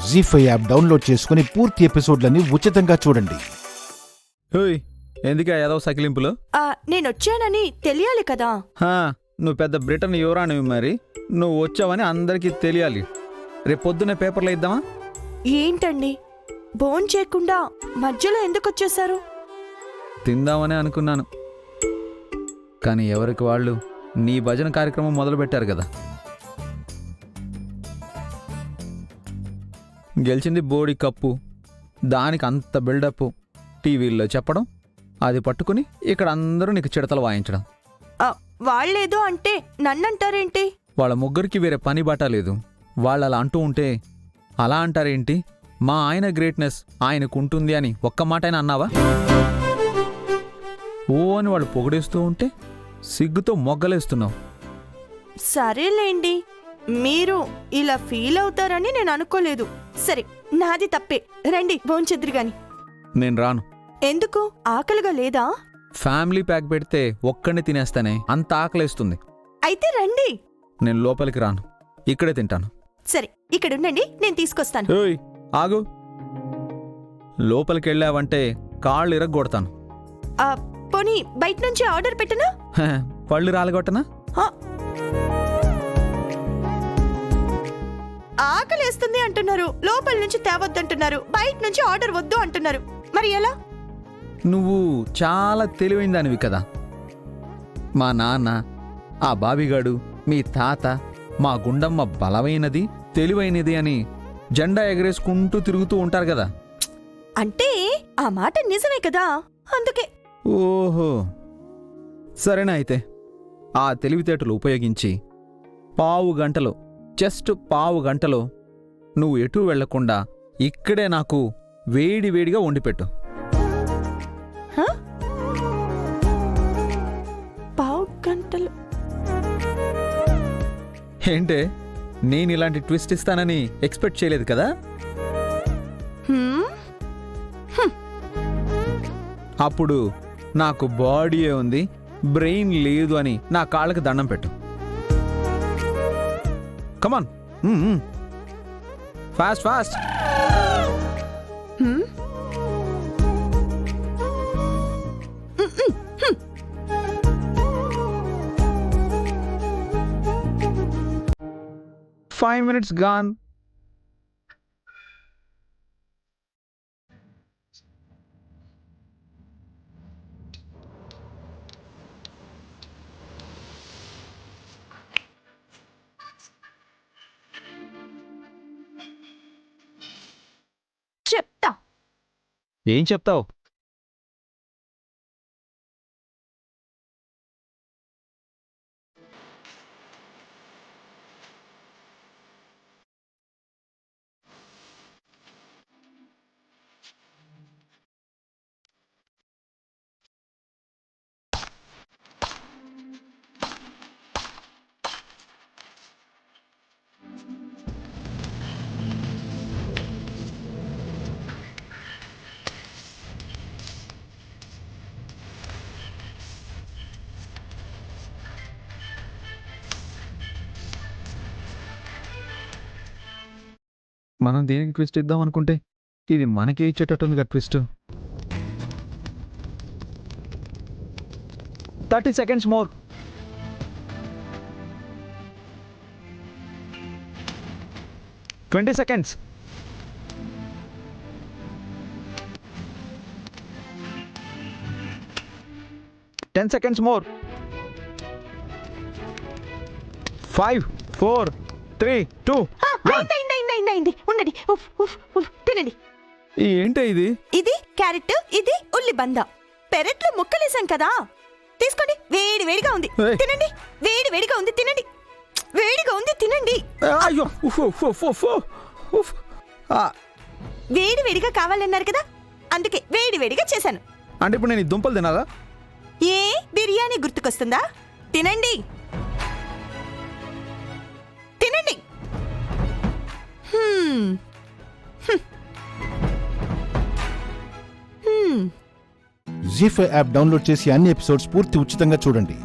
జీ5 app download చేసుకుని పూర్తి ఎపిసోడ్లని ఉచితంగా చూడండి. ఎందుకే ఏదో సకిలింపులు? నేనొచ్చానని తెలియాలి కదా. నువ్వు పెద్ద బ్రిటన్ యువరానివి, మరి నువ్వు వచ్చావని అందరికీ తెలియాలి. రేపు పొద్దున్నే పేపర్లో ఇద్దామా? ఏంటండి భోన్ చేయకుండా మధ్యలో ఎందుకు వచ్చేశారు? తిందామని అనుకున్నాను, కానీ ఎవరికి వాళ్ళు నీ భజన కార్యక్రమం మొదలుపెట్టారు కదా. గెలిచింది బోడి కప్పు, దానికి అంత బిల్డప్ టీవీల్లో చెప్పడం, అది పట్టుకుని ఇక్కడ అందరూ నీకు చిడతలు వాయించడం. వాళ్ళేదో అంటే నన్నంటారేంటి? వాళ్ళ ముగ్గురికి వేరే పని బాట లేదు. వాళ్ళు అలా అంటూ ఉంటే అలా అంటారేంటి? మా ఆయన గ్రేట్నెస్ ఆయనకు ఉంటుంది అని ఒక్క మాట అయినా అన్నావా? ఓ అని వాళ్ళు పొగిడేస్తూ ఉంటే సిగ్గుతో మొగ్గలేస్తున్నావు. సరేలేండి, మీరు ఇలా ఫీల్ అవుతారని నేను అనుకోలేదు. సరే, నాది తప్పే. రండి భోంచెద్దురు గాని. నేను రాను. ఎందుకు? ఆకలిగా లేదా? ఫ్యామిలీ ప్యాక్ పెడితే ఒక్కడిని తినేస్తానే, అంత ఆకలేస్తుంది. అయితే రండి. నేను లోపలికి రాను, ఇక్కడే తింటాను. సరే, ఇక్కడ ఉండండి, నేను తీసుకొస్తాను. ఏయ్ ఆగు, లోపలికి వెళ్ళావంటే కాళ్ళు ఇరగ్గొడతాను. పోనీ బయట నుంచి ఆర్డర్ పెట్టనా? పళ్ళు రాలగొట్టనా? ఆకలేస్తుంది అంటున్నారు, లోపల నుంచి తేవద్దంటున్నారు, బయట నుంచి ఆర్డర్ వద్దు అంటున్నారు, మరి ఎలా? నువ్వు చాలా తెలివైందానివి కదా. మా నాన్న, ఆ బాబిగాడు, మీ తాత, మా గుండమ్మ బలమైనది తెలివైనది అని జెండా ఎగరేసుకుంటూ తిరుగుతూ ఉంటారు కదా. అంటే ఆ మాట నిజమే కదా, అందుకే. ఓహో, సరేనా అయితే. ఆ తెలివితేటలు ఉపయోగించి జస్ట్ పావు గంటలో నువ్వు ఎటూ వెళ్లకుండా ఇక్కడే నాకు వేడివేడిగా వండిపెట్టు. పావు గంటలు ఏంటే, నేను ఇలాంటి ట్విస్ట్ ఇస్తానని ఎక్స్పెక్ట్ చేయలేదు కదా. అప్పుడు నాకు బాడీయే ఉంది, బ్రెయిన్ లేదు అని నా కాళ్ళకి దండం పెట్టు. Come on, fast fast. Five minutes gone. చెప్తా. ఏం చెప్తావు? మనం దేనికి ట్విస్ట్ ఇద్దాం అనుకుంటే ఇది మనకే ఇచ్చేటట్టుందిగా twist. 30 seconds more. $20 seconds. 10 seconds more. 5, 4, 3, 2, 1. ఉండండి, తినండి. ఏంటే ఇది? ఇది క్యారెట్, ఇది ఉల్లి బంద. పెరట్లో ముక్కలేసాం కదా, తీసుకోండి. వేడి వేడిగా ఉంది, తినండి. వేడి వేడిగా ఉంది, తినండి. వేడిగా ఉంది, తినండి. అయ్యో, వేడి వేడిగా కావాలన్నారు కదా, అందుకే వేడి వేడిగా చేశాను. అంటే ఇప్పుడు నేను ఈ దుంపలు తినాలా? ఏ బిర్యానీ గుర్తుకొస్తుందా? తినండి, తినండి. జీ5 యాప్ డౌన్లోడ్ చేసి అన్ని ఎపిసోడ్స్ పూర్తి ఉచితంగా చూడండి.